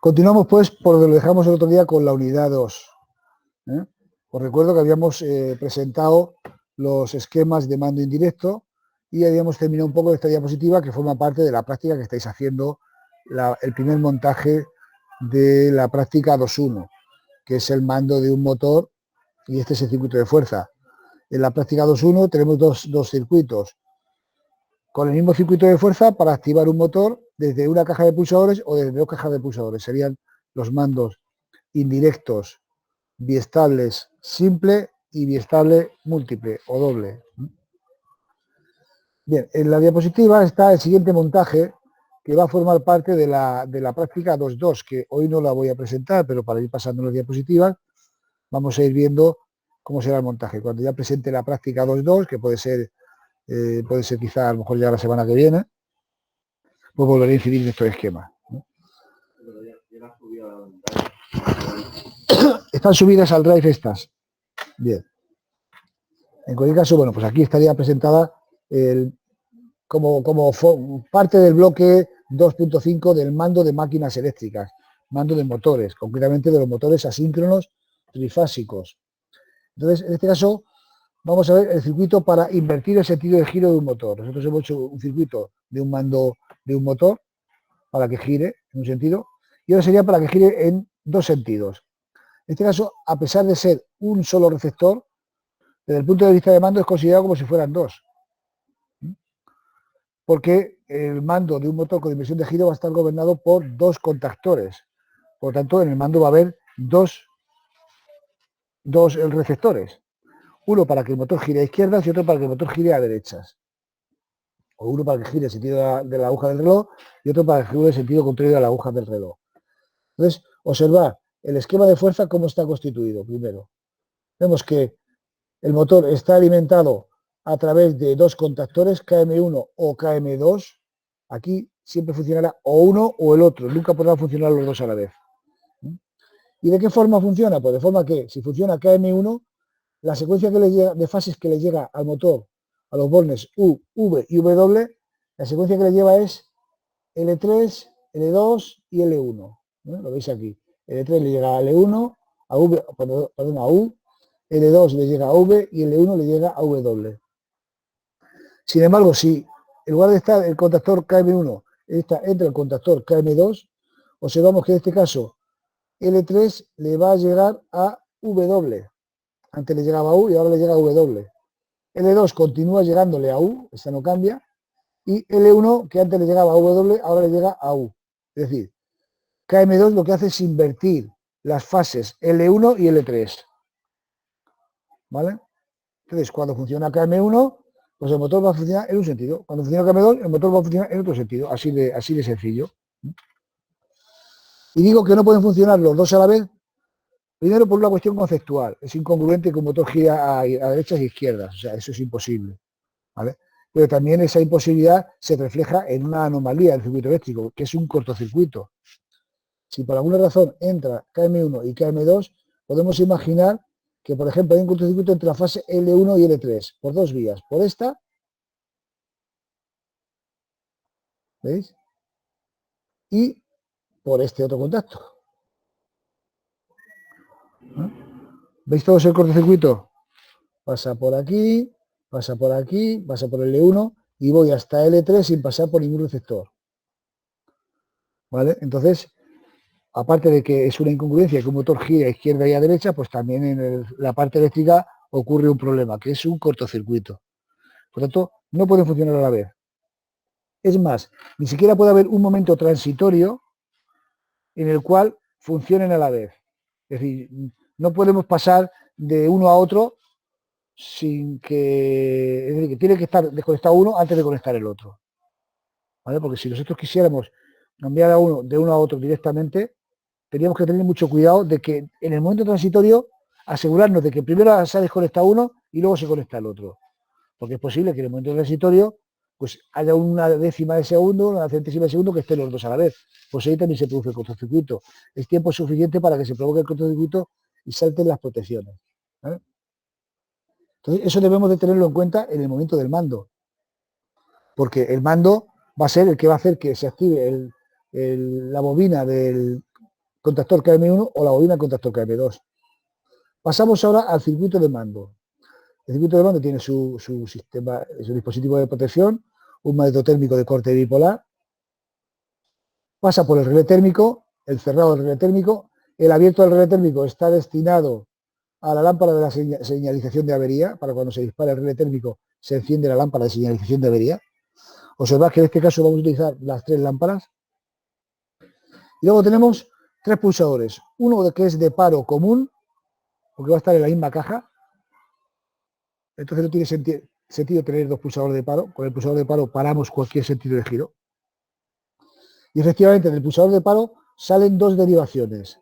Continuamos pues por donde lo dejamos el otro día con la unidad 2. Os recuerdo que habíamos presentado los esquemas de mando indirecto y habíamos terminado un poco de esta diapositiva que forma parte de la práctica que estáis haciendo, el primer montaje de la práctica 2.1, que es el mando de un motor y este es el circuito de fuerza. En la práctica 2.1 tenemos dos circuitos con el mismo circuito de fuerza para activar un motor desde una caja de pulsadores o desde dos cajas de pulsadores. Serían los mandos indirectos, biestables simple y biestable múltiple o doble. Bien, en la diapositiva está el siguiente montaje que va a formar parte de la práctica 2.2, que hoy no la voy a presentar, pero para ir pasando las diapositivas vamos a ir viendo cómo será el montaje. Cuando ya presente la práctica 2.2, que puede ser quizá a lo mejor ya la semana que viene, pues volveré a incidir en estos esquemas. Están subidas al Drive estas. Bien. En cualquier caso, bueno, pues aquí estaría presentada como parte del bloque 2.5 del mando de máquinas eléctricas, mando de motores, concretamente de los motores asíncronos trifásicos. Entonces, en este caso, vamos a ver el circuito para invertir el sentido de giro de un motor. Nosotros hemos hecho un circuito de un mando de un motor para que gire en un sentido y ahora sería para que gire en dos sentidos. En este caso, a pesar de ser un solo receptor, desde el punto de vista de mando es considerado como si fueran dos. Porque el mando de un motor con inversión de giro va a estar gobernado por dos contactores. Por lo tanto, en el mando va a haber dos receptores. Uno para que el motor gire a izquierdas y otro para que el motor gire a derechas. O uno para que gire el sentido de la aguja del reloj y otro para que gire el sentido contrario a la aguja del reloj. Entonces, observad el esquema de fuerza cómo está constituido. Primero, vemos que el motor está alimentado a través de dos contactores, KM1 o KM2. Aquí siempre funcionará o uno o el otro, nunca podrán funcionar los dos a la vez. ¿Y de qué forma funciona? Pues de forma que si funciona KM1, la secuencia que le llega, de fases que le llega al motor, a los bornes U, V y W, la secuencia que le lleva es L3, L2 y L1. Lo veis aquí. L3 le llega a L1, a V, perdón, a U, L2 le llega a V y L1 le llega a W. Sin embargo, si en lugar de estar el contactor KM1 entra el contactor KM2, observamos que en este caso L3 le va a llegar a W. Antes le llegaba a U y ahora le llega a W. L2 continúa llegándole a U, esta no cambia, y L1, que antes le llegaba a W, ahora le llega a U. Es decir, KM2 lo que hace es invertir las fases L1 y L3. ¿Vale? Entonces, cuando funciona KM1, pues el motor va a funcionar en un sentido. Cuando funciona KM2, el motor va a funcionar en otro sentido. Así de sencillo. Y digo que no pueden funcionar los dos a la vez, primero por una cuestión conceptual. Es incongruente que un motor gire a derechas e izquierdas. O sea, eso es imposible. ¿Vale? Pero también esa imposibilidad se refleja en una anomalía del circuito eléctrico, que es un cortocircuito. Si por alguna razón entra KM1 y KM2, podemos imaginar que, por ejemplo, hay un cortocircuito entre la fase L1 y L3, por dos vías, por esta, ¿veis? Y por este otro contacto. ¿Veis todo ese cortocircuito? Pasa por aquí, pasa por aquí, pasa por L1 y voy hasta L3 sin pasar por ningún receptor. ¿Vale? Entonces, aparte de que es una incongruencia que un motor gire a izquierda y a derecha, pues también en la parte eléctrica ocurre un problema, que es un cortocircuito. Por lo tanto, no pueden funcionar a la vez. Es más, ni siquiera puede haber un momento transitorio en el cual funcionen a la vez. Es decir, no podemos pasar de uno a otro sin que... Es decir, que tiene que estar desconectado uno antes de conectar el otro. ¿Vale? Porque si nosotros quisiéramos cambiar de uno a otro directamente, teníamos que tener mucho cuidado de que en el momento transitorio asegurarnos de que primero se ha desconectado uno y luego se conecta el otro. Porque es posible que en el momento transitorio pues haya una décima de segundo, una centésima de segundo que estén los dos a la vez. Pues ahí también se produce el cortocircuito. Es tiempo suficiente para que se provoque el cortocircuito y salten las protecciones. ¿Vale? Entonces, eso debemos de tenerlo en cuenta en el momento del mando. Porque el mando va a ser el que va a hacer que se active la bobina del contactor KM1 o la bobina contactor KM2. Pasamos ahora al circuito de mando. El circuito de mando tiene su sistema, su dispositivo de protección, un magnetotérmico de corte bipolar, pasa por el relé térmico, el cerrado del relé térmico, el abierto del relé térmico está destinado a la lámpara de la señalización de avería, para cuando se dispara el relé térmico se enciende la lámpara de señalización de avería. Observad que en este caso vamos a utilizar las 3 lámparas. Y luego tenemos 3 pulsadores, uno que es de paro común, porque va a estar en la misma caja, entonces no tiene sentido tener 2 pulsadores de paro. Con el pulsador de paro paramos cualquier sentido de giro. Y efectivamente del pulsador de paro salen 2 derivaciones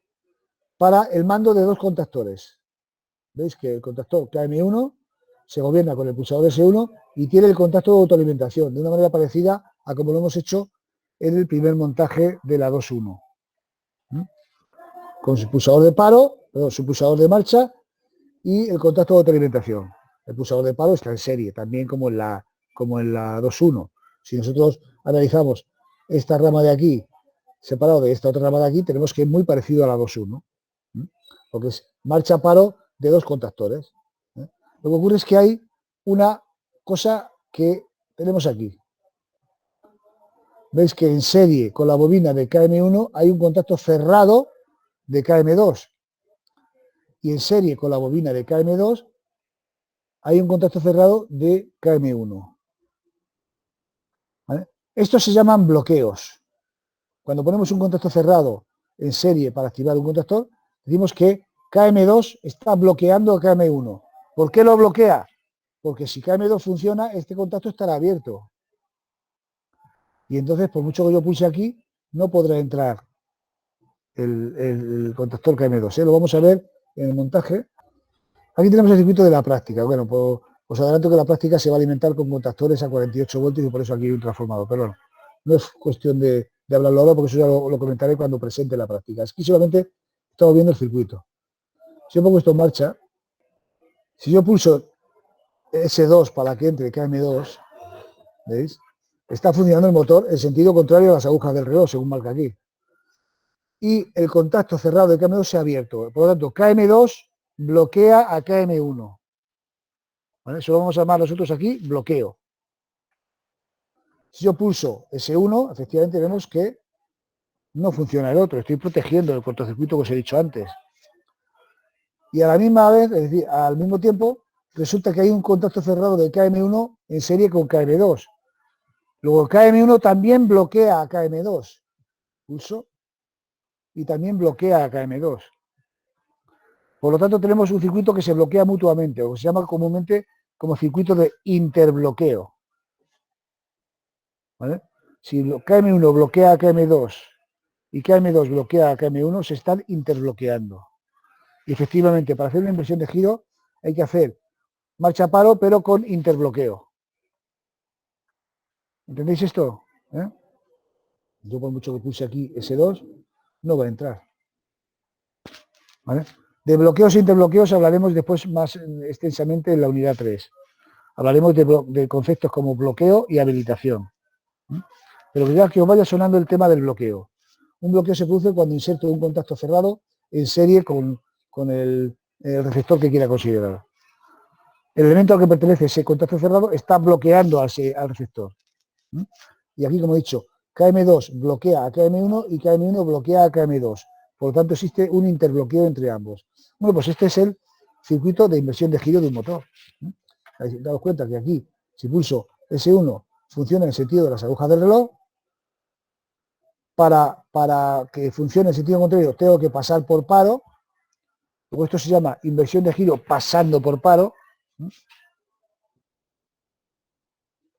para el mando de 2 contactores. Veis que el contactor KM1 se gobierna con el pulsador S1 y tiene el contacto de autoalimentación, de una manera parecida a como lo hemos hecho en el primer montaje de la 2.1. Con su pulsador de paro, su pulsador de marcha y el contacto de autoalimentación. El pulsador de paro está en serie, también como en la 2.1. Si nosotros analizamos esta rama de aquí separado de esta otra rama de aquí, tenemos que es muy parecido a la 2.1, porque es marcha-paro de 2 contactores. Lo que ocurre es que hay una cosa que tenemos aquí. Veis que en serie con la bobina de KM1 hay un contacto cerrado de KM2 y en serie con la bobina de KM2 hay un contacto cerrado de KM1. ¿Vale? Estos se llaman bloqueos. Cuando ponemos un contacto cerrado en serie para activar un contactor, decimos que KM2 está bloqueando a KM1. ¿Por qué lo bloquea? Porque si KM2 funciona, este contacto estará abierto. Y entonces, por mucho que yo pulse aquí, no podrá entrar el contactor KM2. Lo vamos a ver en el montaje. Aquí tenemos el circuito de la práctica. Bueno, pues os adelanto que la práctica se va a alimentar con contactores a 48 voltios y por eso aquí hay un transformador. Pero bueno, no es cuestión de hablarlo ahora porque eso ya lo comentaré cuando presente la práctica. Aquí solamente estamos viendo el circuito. Si yo pongo esto en marcha, si yo pulso S2 para que entre KM2, ¿veis? Está funcionando el motor en sentido contrario a las agujas del reloj, según marca aquí. Y el contacto cerrado de KM2 se ha abierto. Por lo tanto, KM2 bloquea a KM1. ¿Vale? Eso lo vamos a llamar nosotros aquí bloqueo. Si yo pulso S1, efectivamente vemos que no funciona el otro. Estoy protegiendo el cortocircuito que os he dicho antes. Y a la misma vez, es decir, al mismo tiempo, resulta que hay un contacto cerrado de KM1 en serie con KM2. Luego KM1 también bloquea a KM2. Pulso y también bloquea a KM2. Por lo tanto, tenemos un circuito que se bloquea mutuamente, o que se llama comúnmente como circuito de interbloqueo. ¿Vale? Si KM1 bloquea a KM2 y KM2 bloquea a KM1, se están interbloqueando. Y efectivamente, para hacer una inversión de giro hay que hacer marcha paro, pero con interbloqueo. ¿Entendéis esto? Yo por mucho que pulse aquí S2, no va a entrar. ¿Vale? De bloqueos e interbloqueos hablaremos después más extensamente en la unidad 3. Hablaremos de conceptos como bloqueo y habilitación. Pero ya que os vaya sonando el tema del bloqueo. Un bloqueo se produce cuando inserto un contacto cerrado en serie con el receptor que quiera considerar. El elemento al que pertenece ese contacto cerrado está bloqueando al receptor. Y aquí, como he dicho, KM2 bloquea a KM1 y KM1 bloquea a KM2. Por lo tanto, existe un interbloqueo entre ambos. Bueno, pues este es el circuito de inversión de giro de un motor. Daos cuenta que aquí, si pulso S1, funciona en el sentido de las agujas del reloj. Para que funcione en sentido contrario, tengo que pasar por paro. Luego esto se llama inversión de giro pasando por paro.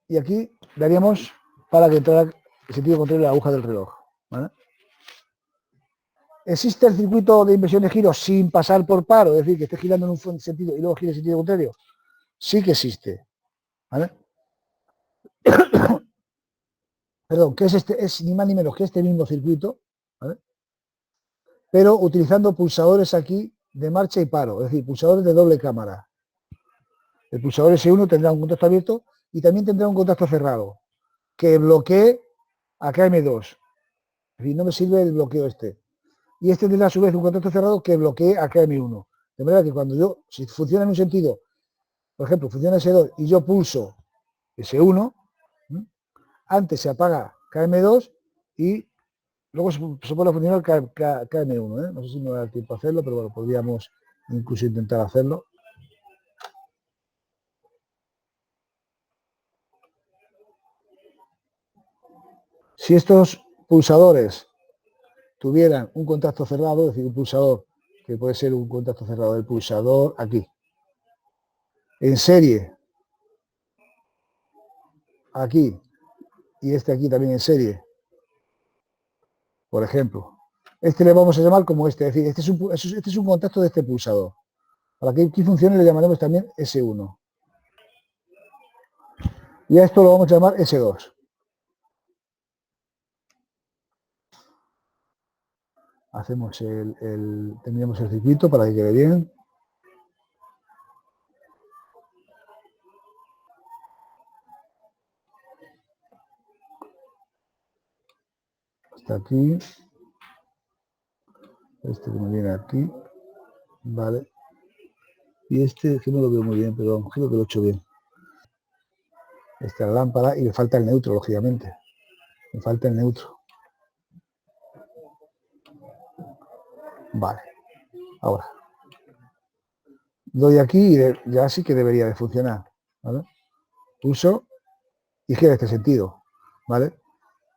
Y aquí daríamos para que entrara el sentido contrario de la aguja del reloj. ¿Vale? ¿Existe el circuito de inversión de giro sin pasar por paro? Es decir, que esté girando en un sentido y luego gire en sentido contrario. Sí que existe. ¿Vale? Perdón, que es este, es ni más ni menos que este mismo circuito, ¿vale? Pero utilizando pulsadores aquí de marcha y paro, es decir, pulsadores de doble cámara. El pulsador S1 tendrá un contacto abierto y también tendrá un contacto cerrado que bloquee a KM2. Es decir, no me sirve el bloqueo este. y este tendrá a su vez un contacto cerrado que bloquee a KM1. De manera que cuando yo, si funciona en un sentido, por ejemplo, funciona S2 y yo pulso S1, antes se apaga KM2 y luego se pone a funcionar KM1. No sé si me va a dar tiempo a hacerlo, pero bueno, podríamos incluso intentar hacerlo. Si estos pulsadores tuvieran un contacto cerrado, es decir, un pulsador que puede ser un contacto cerrado del pulsador aquí, en serie, aquí, y este aquí también en serie, por ejemplo, este le vamos a llamar como este, es decir, este es un contacto de este pulsador. Para que aquí funcione le llamaremos también S1. Y a esto lo vamos a llamar S2. Hacemos terminamos el circuito para que quede bien. Hasta aquí. Este que me viene aquí. Vale. Y este que no lo veo muy bien, pero creo que lo he hecho bien. Esta es la lámpara y le falta el neutro, lógicamente. Me falta el neutro. Vale. Ahora. Doy aquí y ya sí que debería de funcionar. ¿Vale? Pulso y gira este sentido. ¿Vale?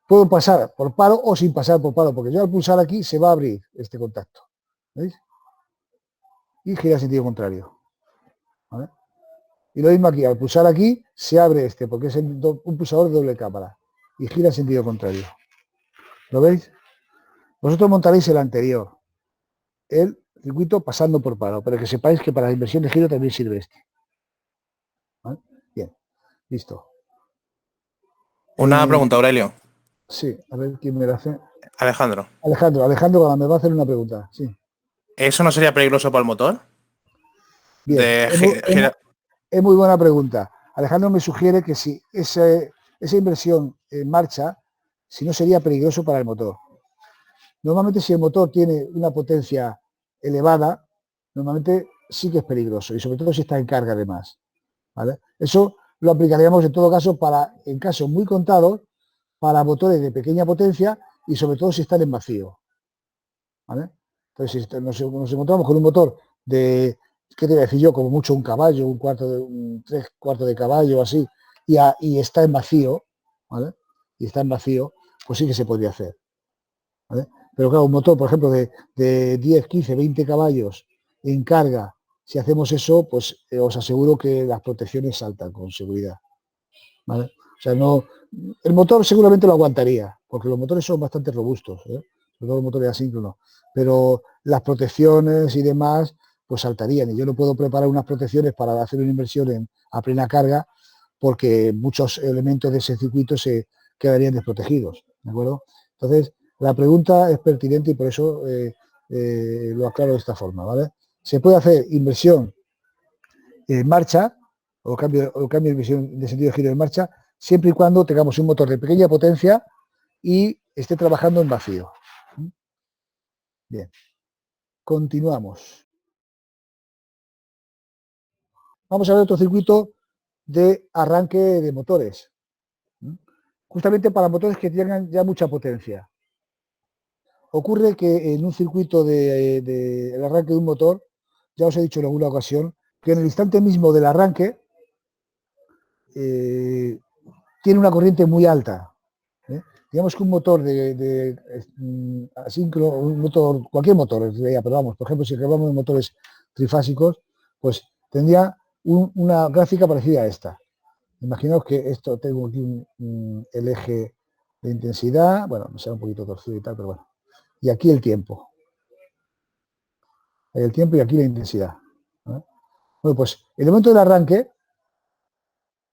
Puedo pasar por palo o sin pasar por palo, porque yo al pulsar aquí se va a abrir este contacto. ¿Veis? Y gira en sentido contrario. ¿Vale? Y lo mismo aquí, al pulsar aquí se abre este, porque es un pulsador de doble cámara. Y gira en sentido contrario. ¿Lo veis? Vosotros montaréis el anterior, el circuito pasando por palo, pero que sepáis que para la inversión de giro también sirve este. ¿Vale? Bien, listo. Una pregunta, Aurelio. Sí, a ver quién me la hace. Alejandro. Alejandro me va a hacer una pregunta. Sí. ¿Eso no sería peligroso para el motor? Bien, es muy buena pregunta. Alejandro me sugiere que si esa inversión en marcha, si no sería peligroso para el motor. Normalmente si el motor tiene una potencia elevada, normalmente sí que es peligroso y sobre todo si está en carga además. ¿Vale? Eso lo aplicaríamos en todo caso en casos muy contados para motores de pequeña potencia y sobre todo si están en vacío. ¿Vale? Entonces si nos encontramos con un motor de, ¿qué te voy a decir yo? Como mucho un caballo, un 3/4 de caballo así, y está en vacío, ¿vale? Y está en vacío, pues sí que se podría hacer. ¿Vale? Pero claro, un motor, por ejemplo, de 10, 15, 20 caballos en carga, si hacemos eso, pues os aseguro que las protecciones saltan con seguridad. ¿Vale? O sea, no, el motor seguramente lo aguantaría, porque los motores son bastante robustos, sobre todo los motores asíncronos, pero las protecciones y demás, pues saltarían. Y yo no puedo preparar unas protecciones para hacer una inversión a plena carga, porque muchos elementos de ese circuito se quedarían desprotegidos, ¿de acuerdo? Entonces, la pregunta es pertinente y por eso lo aclaro de esta forma, ¿vale? Se puede hacer inversión en marcha o cambio de inversión de sentido de giro en marcha, siempre y cuando tengamos un motor de pequeña potencia y esté trabajando en vacío. Bien, continuamos. Vamos a ver otro circuito de arranque de motores, justamente para motores que tengan ya mucha potencia. Ocurre que en un circuito de arranque de un motor, ya os he dicho en alguna ocasión, que en el instante mismo del arranque tiene una corriente muy alta. Digamos que un motor de asíncrono, un motor, cualquier motor, pero vamos, por ejemplo, si hablamos de motores trifásicos, pues tendría una gráfica parecida a esta. Imaginaos que esto tengo aquí el eje de intensidad, bueno, me sale un poquito torcido y tal, pero bueno. Y aquí el tiempo. El tiempo y aquí la intensidad. ¿Vale? Bueno, pues en el momento del arranque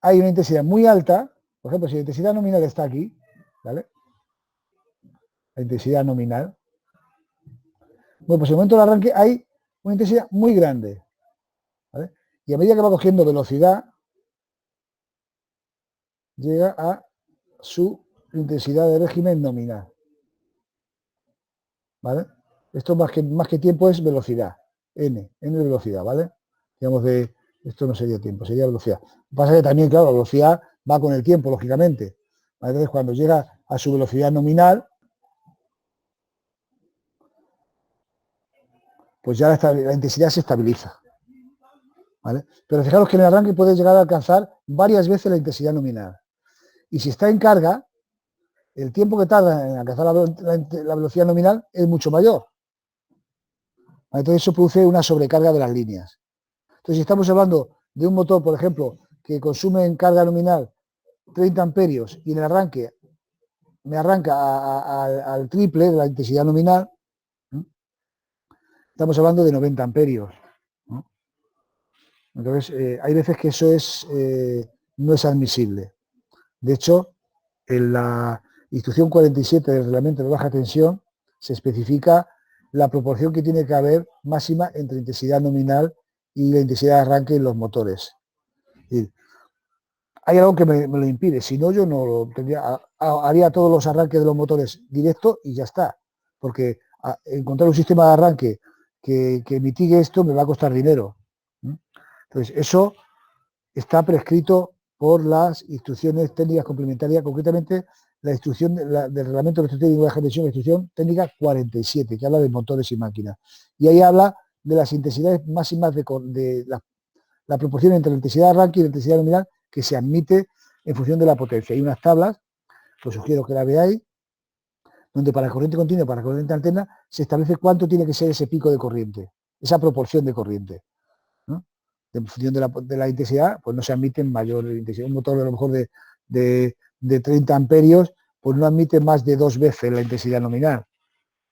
hay una intensidad muy alta, por ejemplo, si la intensidad nominal está aquí, ¿vale? La intensidad nominal. Bueno, pues en el momento del arranque hay una intensidad muy grande, ¿vale? Y a medida que va cogiendo velocidad, llega a su intensidad de régimen nominal, ¿vale? Esto más que tiempo es velocidad. N de velocidad, ¿vale? Digamos esto no sería tiempo, sería velocidad. Lo que pasa es que también, claro, la velocidad va con el tiempo, lógicamente. ¿Vale? Entonces, cuando llega a su velocidad nominal, pues ya la intensidad se estabiliza. ¿Vale? Pero fijaros que en el arranque puede llegar a alcanzar varias veces la intensidad nominal. Y si está en carga, el tiempo que tarda en alcanzar la velocidad nominal es mucho mayor. Entonces eso produce una sobrecarga de las líneas. Entonces, si estamos hablando de un motor, por ejemplo, que consume en carga nominal 30 amperios y en el arranque me arranca al triple de la intensidad nominal, estamos hablando de 90 amperios. ¿No? Entonces, hay veces que eso no es admisible. De hecho, en la instrucción 47 del reglamento de baja tensión se especifica la proporción que tiene que haber máxima entre intensidad nominal y la intensidad de arranque en los motores. Hay algo que me lo impide, si no yo no lo tendría, haría todos los arranques de los motores directo y ya está, porque encontrar un sistema de arranque que mitigue esto me va a costar dinero. Entonces, eso está prescrito por las instrucciones técnicas complementarias, concretamente la instrucción del reglamento de técnico de baja tensión, la instrucción técnica 47, que habla de motores y máquinas. Y ahí habla de las intensidades máximas de la proporción entre la intensidad de arranque y la intensidad nominal que se admite en función de la potencia. Hay unas tablas, os sugiero que la veáis, donde para corriente continua y para corriente alterna se establece cuánto tiene que ser ese pico de corriente, esa proporción de corriente. ¿No? En función de la intensidad, pues no se admite mayor intensidad. Un motor a lo mejor de 30 amperios, pues no admite más de 2 veces la intensidad nominal.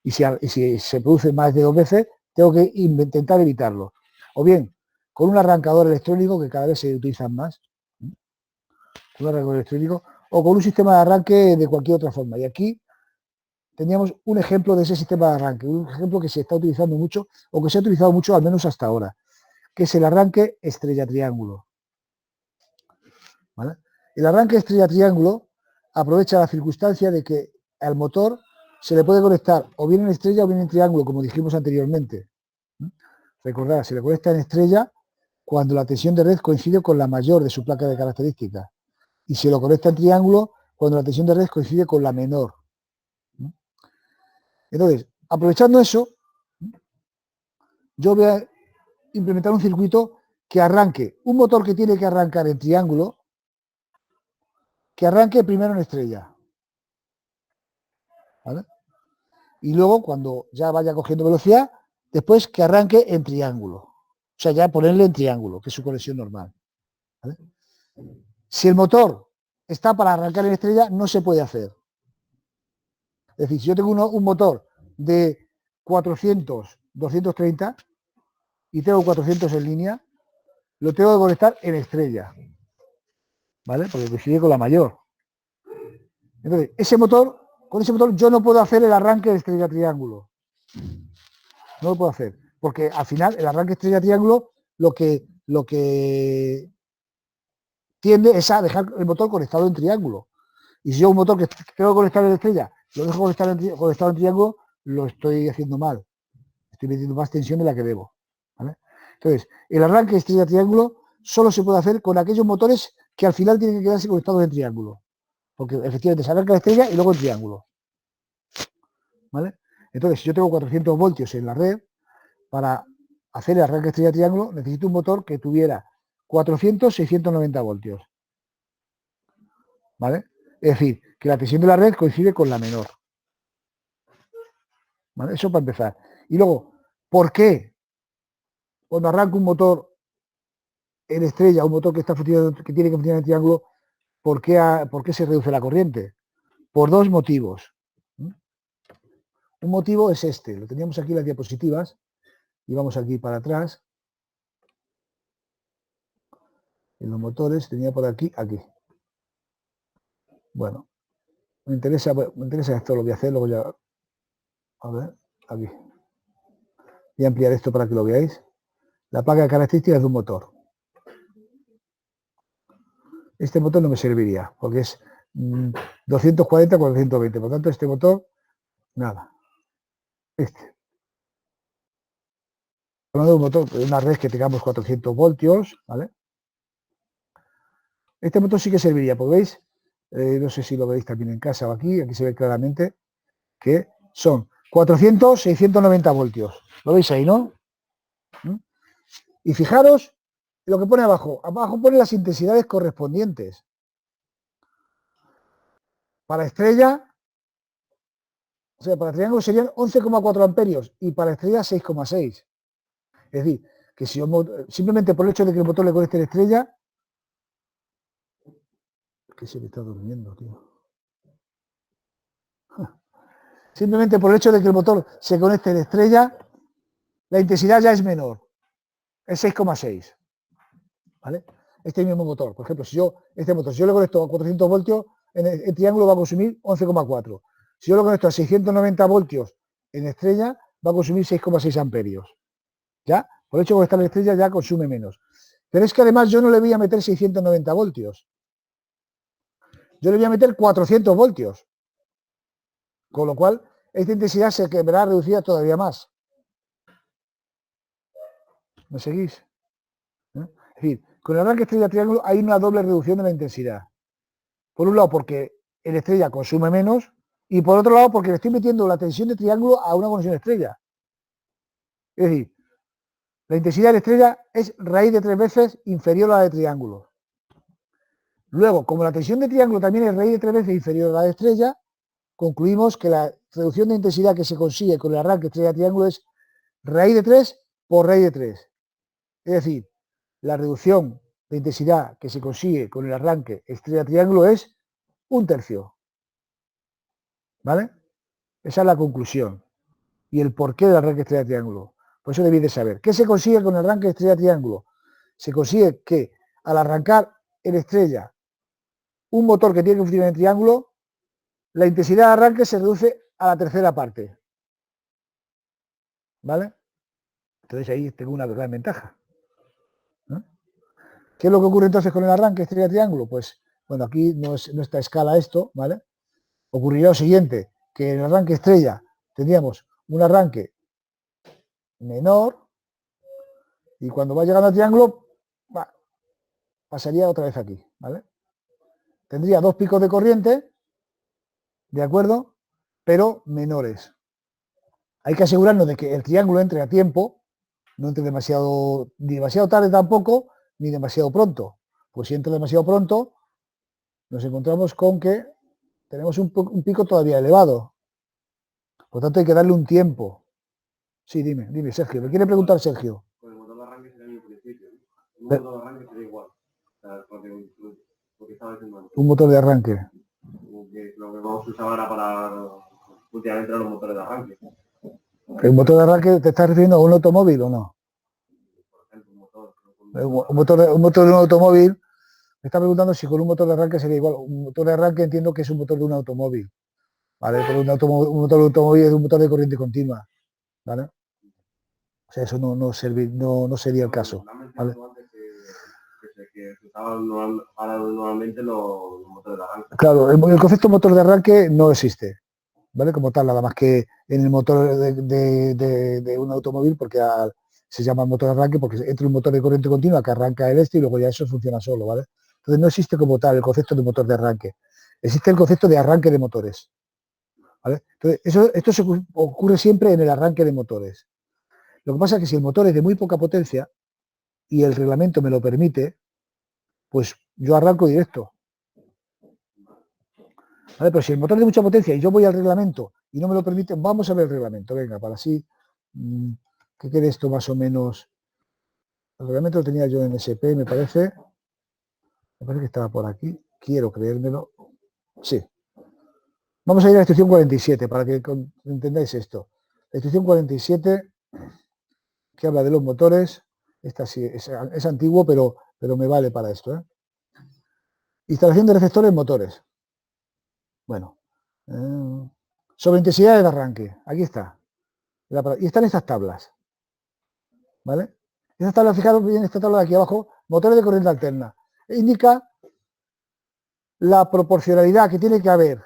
Y si se produce más de 2 veces, tengo que intentar evitarlo. O bien, con un arrancador electrónico, que cada vez se utilizan más, con un arrancador electrónico, o con un sistema de arranque de cualquier otra forma. Y aquí teníamos un ejemplo de ese sistema de arranque, un ejemplo que se está utilizando mucho, o que se ha utilizado mucho, al menos hasta ahora, que es el arranque estrella-triángulo. ¿Vale? El arranque estrella-triángulo aprovecha la circunstancia de que al motor se le puede conectar o bien en estrella o bien en triángulo, como dijimos anteriormente. Recordad, se le conecta en estrella cuando la tensión de red coincide con la mayor de su placa de características. Y se lo conecta en triángulo cuando la tensión de red coincide con la menor. Entonces, aprovechando eso, yo voy a implementar un circuito que arranque, un motor que tiene que arrancar en triángulo, que arranque primero en estrella. ¿Vale? Y luego, cuando ya vaya cogiendo velocidad, después que arranque en triángulo. O sea, ya ponerle en triángulo, que es su conexión normal. ¿Vale? Si el motor está para arrancar en estrella, no se puede hacer. Es decir, si yo tengo un motor de 400, 230 y tengo 400 en línea, lo tengo que conectar en estrella. ¿Vale? Porque coincide con la mayor. Entonces, con ese motor yo no puedo hacer el arranque de estrella-triángulo. No lo puedo hacer. Porque al final el arranque estrella-triángulo lo que tiende es a dejar el motor conectado en triángulo. Y si yo un motor que tengo conectado en estrella lo dejo conectado en triángulo, lo estoy haciendo mal. Estoy metiendo más tensión de la que debo. ¿Vale? Entonces, el arranque estrella-triángulo solo se puede hacer con aquellos motores que al final tienen que quedarse conectados en triángulo. Porque efectivamente se arranca la estrella y luego en triángulo. ¿Vale? Entonces, si yo tengo 400 voltios en la red, para hacer el arranque estrella-triángulo necesito un motor que tuviera 400, 690 voltios. ¿Vale? Es decir, que la tensión de la red coincide con la menor. ¿Vale? Eso para empezar. Y luego, ¿por qué cuando arranco un motor en estrella, un motor que tiene que funcionar en triángulo, ¿por qué se reduce la corriente? Por dos motivos. Un motivo es este, lo teníamos aquí en las diapositivas, y vamos aquí para atrás. En los motores tenía por aquí. Bueno, me interesa esto, lo voy a hacer, luego ya. A ver, aquí. Voy a ampliar esto para que lo veáis. La placa de características de un motor. Este motor no me serviría, porque es 240, 420. Por tanto, este motor, nada. Este. hablando de un motor, de una red que tengamos 400 voltios, ¿vale? Este motor sí que serviría, porque veis, no sé si lo veis también en casa o aquí se ve claramente que son 400, 690 voltios. ¿Lo veis ahí, no? Y fijaros lo que pone abajo. Abajo pone las intensidades correspondientes. Para estrella, o sea, para triángulo serían 11,4 amperios y para estrella 6,6. Es decir, que si yo, simplemente por el hecho de que el motor le conecte la estrella, que se me está durmiendo, tío. Simplemente por el hecho de que el motor se conecte a la estrella, la intensidad ya es menor, es 6,6. ¿Vale? Este mismo motor, por ejemplo, si yo le conecto a 400 voltios, en el triángulo va a consumir 11,4. Si yo lo conecto a 690 voltios en estrella, va a consumir 6,6 amperios. ¿Ya? Por el hecho de conectar la estrella ya consume menos. Pero es que además yo no le voy a meter 690 voltios. Yo le voy a meter 400 voltios. Con lo cual, esta intensidad se verá reducida todavía más. ¿Me seguís? ¿Eh? Es decir, con el arranque estrella-triángulo hay una doble reducción de la intensidad. Por un lado, porque el estrella consume menos, y por otro lado, porque le estoy metiendo la tensión de triángulo a una conexión estrella. Es decir, la intensidad de la estrella es raíz de 3 veces inferior a la de triángulo. Luego, como la tensión de triángulo también es raíz de 3 veces inferior a la de estrella, concluimos que la reducción de intensidad que se consigue con el arranque estrella-triángulo es raíz de 3 por raíz de 3. Es decir, la reducción de intensidad que se consigue con el arranque estrella-triángulo es 1/3. ¿Vale? Esa es la conclusión y el porqué del arranque estrella-triángulo. Por eso debéis de saber. ¿Qué se consigue con el arranque estrella-triángulo? Se consigue que al arrancar en estrella un motor que tiene que funcionar en triángulo, la intensidad de arranque se reduce a la tercera parte. ¿Vale? Entonces ahí tengo una gran ventaja. ¿No? ¿Qué es lo que ocurre entonces con el arranque estrella-triángulo? Pues, bueno, aquí no está a escala esto, ¿vale? Ocurrirá lo siguiente, que en el arranque estrella tendríamos un arranque menor y cuando va llegando al triángulo pasaría otra vez aquí, ¿vale? Tendría 2 picos de corriente, ¿de acuerdo? Pero menores. Hay que asegurarnos de que el triángulo entre a tiempo, no entre ni demasiado tarde tampoco, ni demasiado pronto. Pues si entra demasiado pronto, nos encontramos con que tenemos un pico todavía elevado. Por tanto, hay que darle un tiempo. Sí, dime, Sergio. ¿Me quiere preguntar Sergio? Con el motor de arranque sería mi principio. Un motor de arranque sería igual. O sea, porque estaba diciendo antes. Un motor de arranque. Que lo que vamos a usar ahora para últimamente los motores de arranque. ¿El motor de arranque te estás refiriendo a un automóvil o no? Por ejemplo, Un motor de un automóvil. Me está preguntando si con un motor de arranque sería igual. Un motor de arranque entiendo que es un motor de un automóvil. ¿Vale? Pero un motor de automóvil es un motor de corriente continua. ¿Vale? O sea, eso no sería el caso. ¿Vale? Que se usaban normalmente los motores de arranque. Claro, el concepto motor de arranque no existe, ¿vale? Como tal, nada más que en el motor de un automóvil, porque se llama motor de arranque porque entra un motor de corriente continua que arranca el y luego ya eso funciona solo, ¿vale? Entonces no existe como tal el concepto de motor de arranque. Existe el concepto de arranque de motores, ¿vale? Entonces, esto ocurre siempre en el arranque de motores. Lo que pasa es que si el motor es de muy poca potencia y el reglamento me lo permite, pues yo arranco directo. ¿Vale? Pero si el motor es de mucha potencia y yo voy al reglamento y no me lo permite, vamos a ver el reglamento. Venga, para así que quede esto más o menos. El reglamento lo tenía yo en SP, me parece. Me parece que estaba por aquí. Quiero creérmelo. Sí. Vamos a ir a la instrucción 47 para que entendáis esto. La instrucción 47 que habla de los motores. Esta sí es antiguo, pero me vale para esto. ¿Eh? Instalación de receptores en motores. Bueno. Sobre intensidades de arranque. Aquí está. Y están estas tablas. ¿Vale? Esta tabla, fijaros bien, esta tabla de aquí abajo, motores de corriente alterna. Indica la proporcionalidad que tiene que haber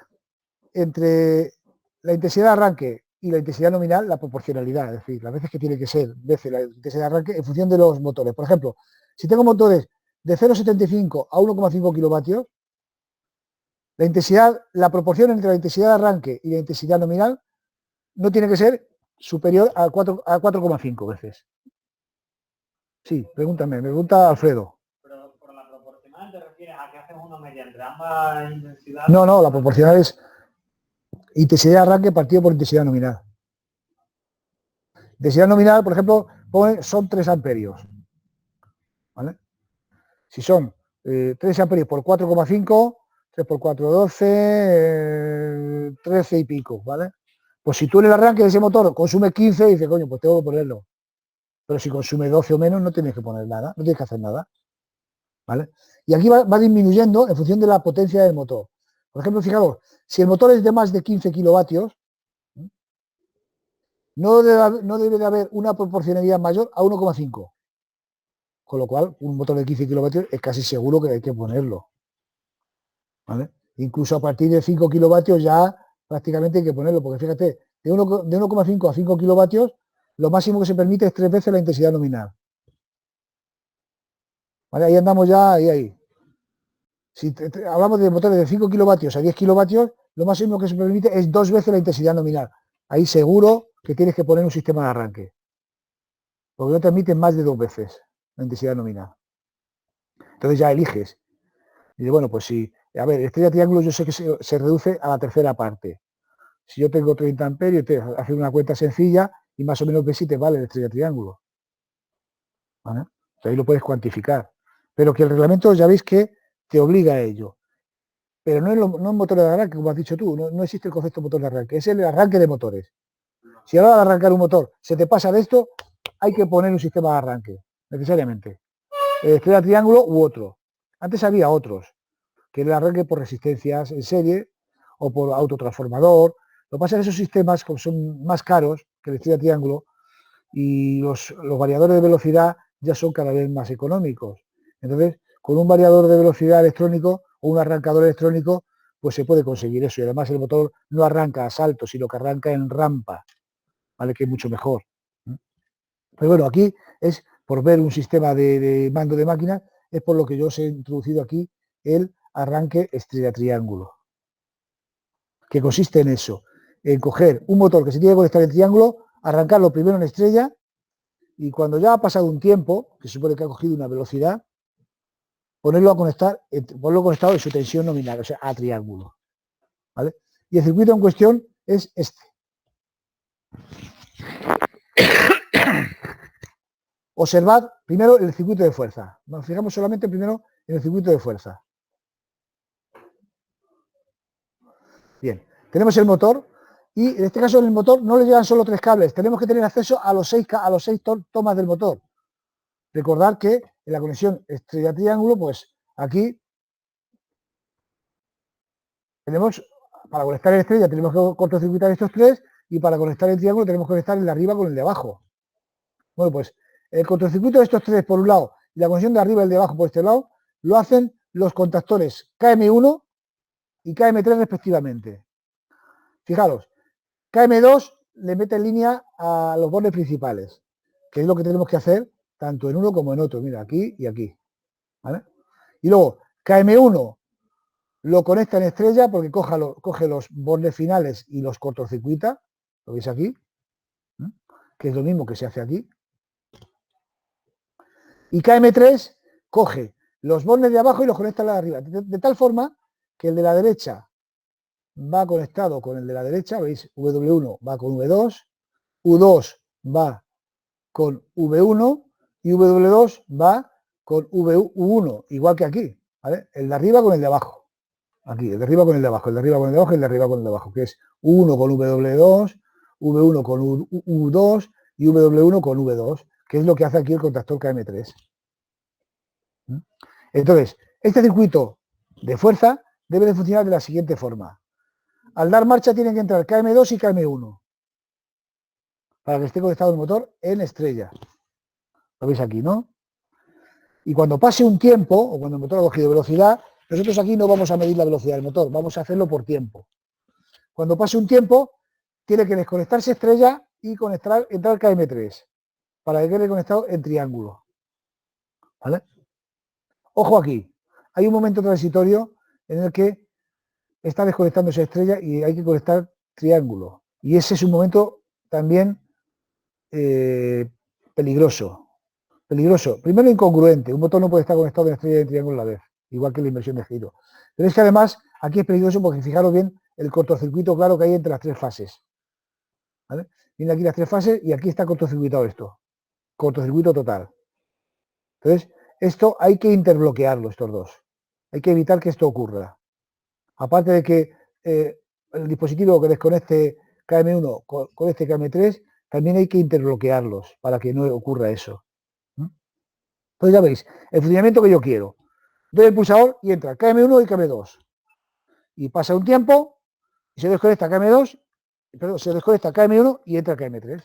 entre la intensidad de arranque y la intensidad nominal, la proporcionalidad, es decir, las veces que tiene que ser, veces la intensidad de arranque en función de los motores. Por ejemplo, si tengo motores de 0,75 a 1,5 kilovatios, la intensidad, la proporción entre la intensidad de arranque y la intensidad nominal no tiene que ser superior a 4,5 veces. Sí, pregúntame, me pregunta Alfredo. Pero por la proporcional te refieres a que haces uno mediante ambas intensidades. No, la proporcional es intensidad de arranque partido por intensidad nominal. Intensidad nominal, por ejemplo, son 3 amperios. ¿Vale? Si son 3 amperios por 4,5, 3 por 4, 12, 13 y pico, ¿vale? Pues si tú en el arranque de ese motor consume 15, dices, coño, pues tengo que ponerlo. Pero si consume 12 o menos, no tienes que poner nada, no tienes que hacer nada. ¿Vale? Y aquí va disminuyendo en función de la potencia del motor. Por ejemplo, fijaros, si el motor es de más de 15 kilovatios, no debe de haber una proporcionalidad mayor a 1,5. Con lo cual, un motor de 15 kilovatios es casi seguro que hay que ponerlo. ¿Vale? Incluso a partir de 5 kilovatios ya prácticamente hay que ponerlo, porque fíjate, de 1,5 a 5 kilovatios, lo máximo que se permite es 3 veces la intensidad nominal. ¿Vale? Ahí andamos ya, ahí. Si hablamos de motores de 5 kilovatios a 10 kilovatios, lo máximo que se permite es 2 veces la intensidad nominal. Ahí seguro que tienes que poner un sistema de arranque, porque no te admiten más de 2 veces la intensidad nominal. Entonces ya eliges. Y dices, bueno, pues si, a ver, estrella triángulo yo sé que se reduce a la tercera parte. Si yo tengo 30 amperios, te hace una cuenta sencilla y más o menos ves si te vale la estrella triángulo. ¿Vale? Entonces ahí lo puedes cuantificar. Pero que el reglamento ya veis que te obliga a ello. Pero no es motor de arranque, como has dicho tú, no existe el concepto de motor de arranque, es el arranque de motores. Si a la hora de arrancar un motor se te pasa de esto, hay que poner un sistema de arranque, necesariamente. Estrella triángulo u otro. Antes había otros, que era el arranque por resistencias en serie o por autotransformador. Lo que pasa es que esos sistemas, como son más caros que el estrella triángulo, y los variadores de velocidad ya son cada vez más económicos. Entonces, con un variador de velocidad electrónico o un arrancador electrónico, pues se puede conseguir eso. Y además el motor no arranca a salto, sino que arranca en rampa, ¿vale? Que es mucho mejor. Pero bueno, aquí es por ver un sistema de mando de máquina, es por lo que yo os he introducido aquí el arranque estrella triángulo, que consiste en eso, en coger un motor que se tiene que conectar en triángulo, arrancarlo primero en estrella, y cuando ya ha pasado un tiempo, que se supone que ha cogido una velocidad, ponerlo conectado en su tensión nominal, o sea, a triángulo. ¿Vale? Y el circuito en cuestión es este. Observad primero el circuito de fuerza. Nos fijamos solamente primero en el circuito de fuerza. Bien, tenemos el motor y en este caso en el motor no le llegan solo 3 cables, tenemos que tener acceso a los 6 tomas del motor. Recordad que en la conexión estrella-triángulo, pues aquí tenemos, para conectar el estrella tenemos que cortocircuitar estos 3 y para conectar el triángulo tenemos que conectar el de arriba con el de abajo. Bueno, pues el cortocircuito de estos 3 por un lado y la conexión de arriba y el de abajo por este lado lo hacen los contactores KM1 y KM3 respectivamente. Fijaros, KM2 le mete en línea a los bordes principales, que es lo que tenemos que hacer tanto en uno como en otro. Mira, aquí y aquí. ¿Vale? Y luego, KM1 lo conecta en estrella porque coge los bordes finales y los cortocircuita. ¿Lo veis aquí? Que es lo mismo que se hace aquí. Y KM3 coge los bordes de abajo y los conecta a la de arriba. De tal forma que el de la derecha va conectado con el de la derecha, veis, W1 va con V2, U2 va con V1 y W2 va con U1, igual que aquí, ¿vale? El de arriba con el de abajo. Aquí, el de arriba con el de abajo, el de arriba con el de abajo y el de arriba con el de abajo, que es U1 con W2, V1 con U2 y W1 con V2, que es lo que hace aquí el contactor KM3. Entonces, este circuito de fuerza debe de funcionar de la siguiente forma. Al dar marcha tienen que entrar KM2 y KM1 para que esté conectado el motor en estrella. Lo veis aquí, ¿no? Y cuando pase un tiempo, o cuando el motor ha cogido velocidad, nosotros aquí no vamos a medir la velocidad del motor, vamos a hacerlo por tiempo. Cuando pase un tiempo, tiene que desconectarse estrella y entrar KM3 para que quede conectado en triángulo. ¿Vale? Ojo aquí, hay un momento transitorio en el que está desconectándose estrella y hay que conectar triángulo. Y ese es un momento también peligroso. Peligroso. Primero, incongruente. Un motor no puede estar conectado en estrella y en triángulo a la vez, igual que la inversión de giro. Pero es que además aquí es peligroso porque fijaros bien el cortocircuito claro que hay entre las tres fases. ¿Vale? Viene aquí las tres fases y aquí está cortocircuitado esto. Cortocircuito total. Entonces, esto hay que interbloquearlo, estos dos. Hay que evitar que esto ocurra. Aparte de que el dispositivo que desconecte KM1 con este KM3, también hay que interbloquearlos para que no ocurra eso. Entonces ya veis, el funcionamiento que yo quiero. Doy el pulsador y entra KM1 y KM2. Y pasa un tiempo y se desconecta KM2, perdón, se desconecta KM1 y entra KM3.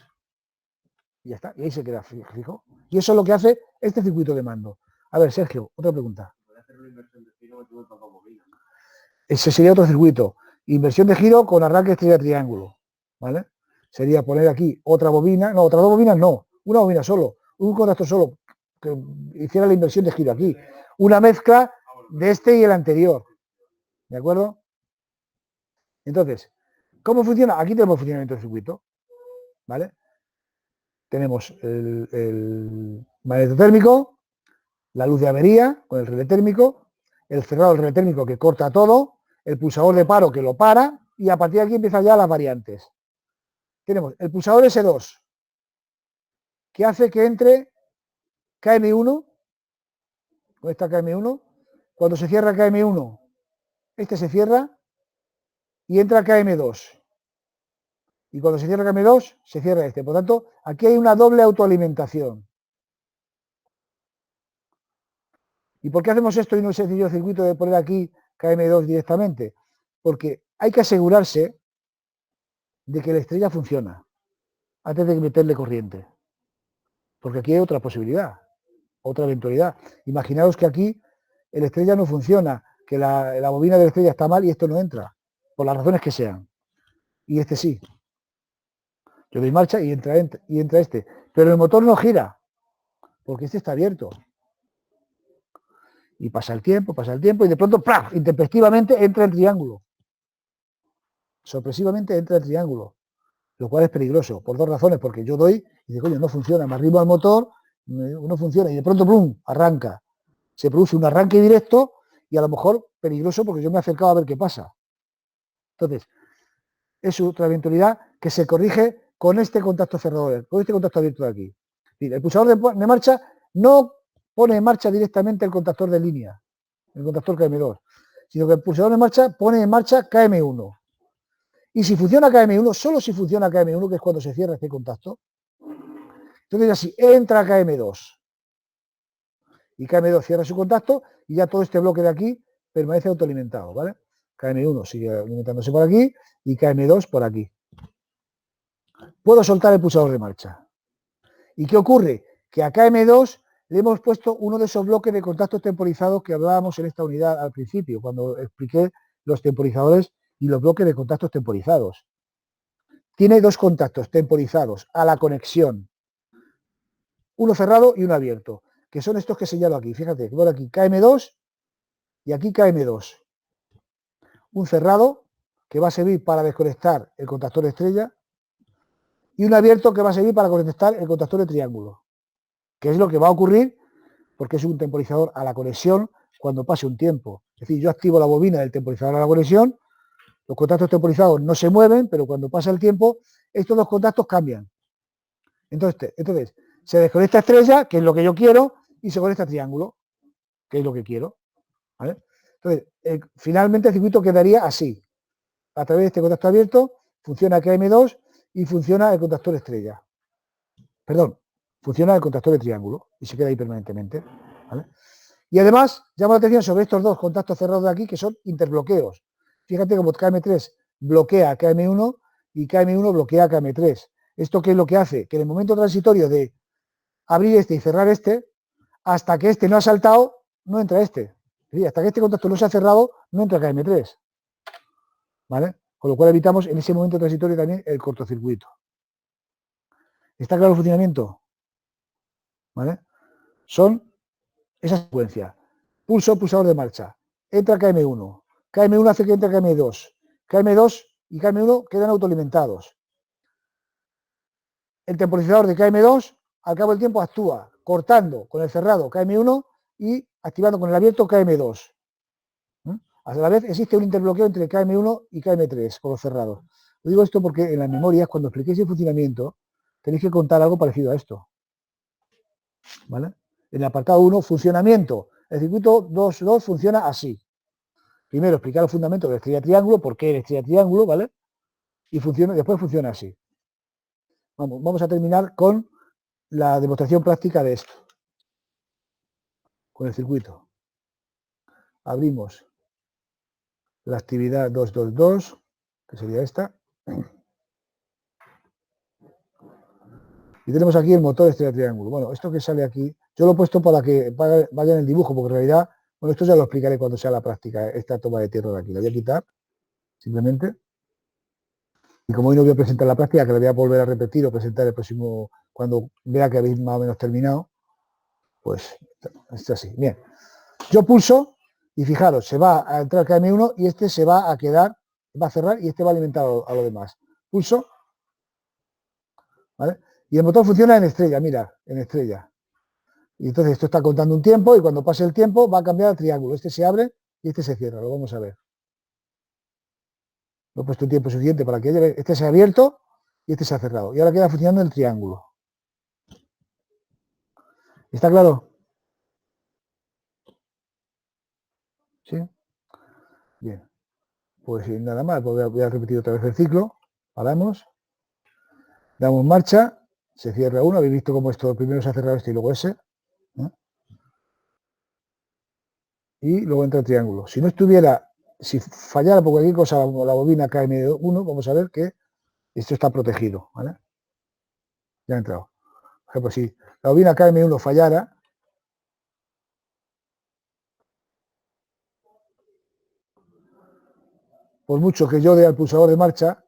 Y ya está, y ahí se queda fijo. Y eso es lo que hace este circuito de mando. A ver, Sergio, otra pregunta. Ese sería otro circuito. Inversión de giro con arranque estrella triángulo. ¿Vale? Sería poner aquí otra bobina, no, otras dos bobinas no, una bobina solo, un contacto solo, que hiciera la inversión de giro aquí. Una mezcla de este y el anterior. ¿De acuerdo? Entonces, ¿cómo funciona? Aquí tenemos el funcionamiento del circuito. ¿Vale? Tenemos el magneto térmico, la luz de avería con el relé térmico, el cerrado del relé térmico que corta todo, el pulsador de paro que lo para y a partir de aquí empiezan ya las variantes. Tenemos el pulsador S2 que hace que entre KM1, con esta KM1, cuando se cierra KM1, este se cierra y entra KM2. Y cuando se cierra KM2, se cierra este. Por tanto, aquí hay una doble autoalimentación. ¿Y por qué hacemos esto y no es sencillo el circuito de poner aquí KM2 directamente? Porque hay que asegurarse de que la estrella funciona antes de meterle corriente. Porque aquí hay otra posibilidad, otra eventualidad. Imaginaos que aquí el estrella no funciona, que la bobina de la estrella está mal y esto no entra, por las razones que sean. Y este sí. Yo doy marcha y entra este. Pero el motor no gira, porque este está abierto. Y pasa el tiempo y de pronto, ¡plaf!, intempestivamente entra el triángulo. Sorpresivamente entra el triángulo, lo cual es peligroso, por dos razones, porque yo doy y digo, coño, no funciona, me arrimo al motor, no funciona, y de pronto, ¡plum!, arranca. Se produce un arranque directo y a lo mejor peligroso porque yo me he acercado a ver qué pasa. Entonces, es otra eventualidad que se corrige con este contacto cerrado, con este contacto abierto de aquí. El pulsador de marcha no pone en marcha directamente el contactor de línea, el contactor KM2, sino que el pulsador de marcha pone en marcha KM1. Y si funciona KM1, solo si funciona KM1, que es cuando se cierra este contacto, entonces así entra KM2. Y KM2 cierra su contacto y ya todo este bloque de aquí permanece autoalimentado, ¿vale? KM1 sigue alimentándose por aquí y KM2 por aquí. Puedo soltar el pulsador de marcha. ¿Y qué ocurre? Que a KM2 le hemos puesto uno de esos bloques de contactos temporizados que hablábamos en esta unidad al principio, cuando expliqué los temporizadores y los bloques de contactos temporizados. Tiene dos contactos temporizados a la conexión, uno cerrado y uno abierto, que son estos que señalo aquí. Fíjate, por aquí KM2 y aquí KM2. Un cerrado que va a servir para desconectar el contactor de estrella y un abierto que va a servir para conectar el contactor de triángulo, que es lo que va a ocurrir porque es un temporizador a la conexión cuando pase un tiempo. Es decir, yo activo la bobina del temporizador a la conexión, los contactos temporizados no se mueven, pero cuando pasa el tiempo, estos dos contactos cambian. Entonces se desconecta estrella, que es lo que yo quiero, y se conecta triángulo, que es lo que quiero. ¿Vale? Entonces, finalmente el circuito quedaría así. A través de este contacto abierto, funciona KM2 y funciona el contactor estrella. Perdón, funciona el contactor de triángulo y se queda ahí permanentemente. ¿Vale? Y además, llamo la atención sobre estos dos contactos cerrados de aquí, que son interbloqueos. Fíjate como KM3 bloquea a KM1 y KM1 bloquea a KM3. ¿Esto qué es lo que hace? Que en el momento transitorio de abrir este y cerrar este, hasta que este no ha saltado, no entra este. Es decir, hasta que este contacto no se ha cerrado, no entra KM3. ¿Vale? Con lo cual evitamos en ese momento transitorio también el cortocircuito. ¿Está claro el funcionamiento? ¿Vale? Son esa secuencia. Pulso, pulsador de marcha. Entra KM1. KM1 hace que entre KM2. KM2 y KM1 quedan autoalimentados. El temporizador de KM2 al cabo del tiempo actúa cortando con el cerrado KM1 y activando con el abierto KM2. A la vez existe un interbloqueo entre KM1 y KM3 con los cerrados. Lo digo esto porque en las memorias, cuando expliquéis el funcionamiento, tenéis que contar algo parecido a esto. ¿Vale? En el apartado 1, funcionamiento. El circuito 2.2 funciona así. Primero explicar los fundamentos de la estrella triángulo, por qué la estrella triángulo, ¿vale? Y después funciona así. Vamos a terminar con la demostración práctica de esto. Con el circuito. Abrimos la actividad 222, que sería esta. Y tenemos aquí el motor de estrella triángulo. Bueno, esto que sale aquí, yo lo he puesto para que vaya en el dibujo, porque en realidad, bueno, esto ya lo explicaré cuando sea la práctica, esta toma de tierra de aquí. La voy a quitar, simplemente. Y como hoy no voy a presentar la práctica, que la voy a volver a repetir o presentar el próximo, cuando vea que habéis más o menos terminado, pues está así. Bien. Yo pulso y fijaros, se va a entrar KM1 y este se va a quedar, va a cerrar y este va a alimentar a lo demás. Pulso, ¿vale? Y el motor funciona en estrella, mira, en estrella. Y entonces esto está contando un tiempo y cuando pase el tiempo va a cambiar el triángulo. Este se abre y este se cierra, lo vamos a ver. No he puesto un tiempo suficiente para que lleve. Este se ha abierto y este se ha cerrado. Y ahora queda funcionando el triángulo. ¿Está claro? ¿Sí? Bien. Pues nada más, voy a repetir otra vez el ciclo. Paramos. Damos marcha. Se cierra uno. Habéis visto cómo esto primero se ha cerrado este y luego ese. Y luego entra el triángulo. Si no estuviera, si fallara por cualquier cosa la bobina KM1, vamos a ver que esto está protegido, ¿vale? Ya ha entrado. Por ejemplo, si la bobina KM1 fallara, por mucho que yo dé al pulsador de marcha,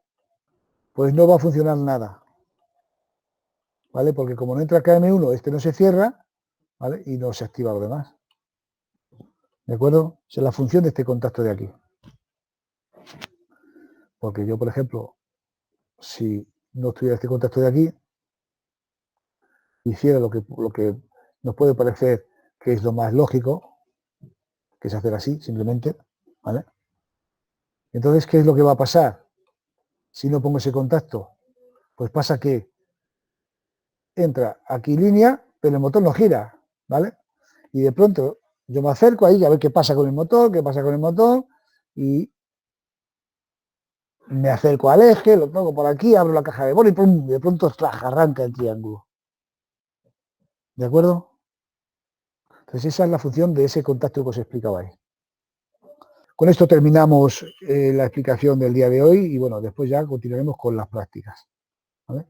pues no va a funcionar nada, ¿vale? Porque como no entra KM1, este no se cierra, ¿vale? Y no se activa lo demás. ¿De acuerdo? Esa es la función de este contacto de aquí. Porque yo, por ejemplo, si no tuviera este contacto de aquí, hiciera lo que nos puede parecer que es lo más lógico, que es hacer así, simplemente, ¿vale? Entonces, ¿qué es lo que va a pasar? Si no pongo ese contacto, pues pasa que entra aquí línea, pero el motor no gira, ¿vale? Y de pronto yo me acerco ahí a ver qué pasa con el motor, y me acerco al eje, lo toco por aquí, abro la caja de bola y ¡pum! De pronto arranca el triángulo. ¿De acuerdo? Entonces esa es la función de ese contacto que os explicaba ahí. Con esto terminamos la explicación del día de hoy y bueno, después ya continuaremos con las prácticas. ¿Vale?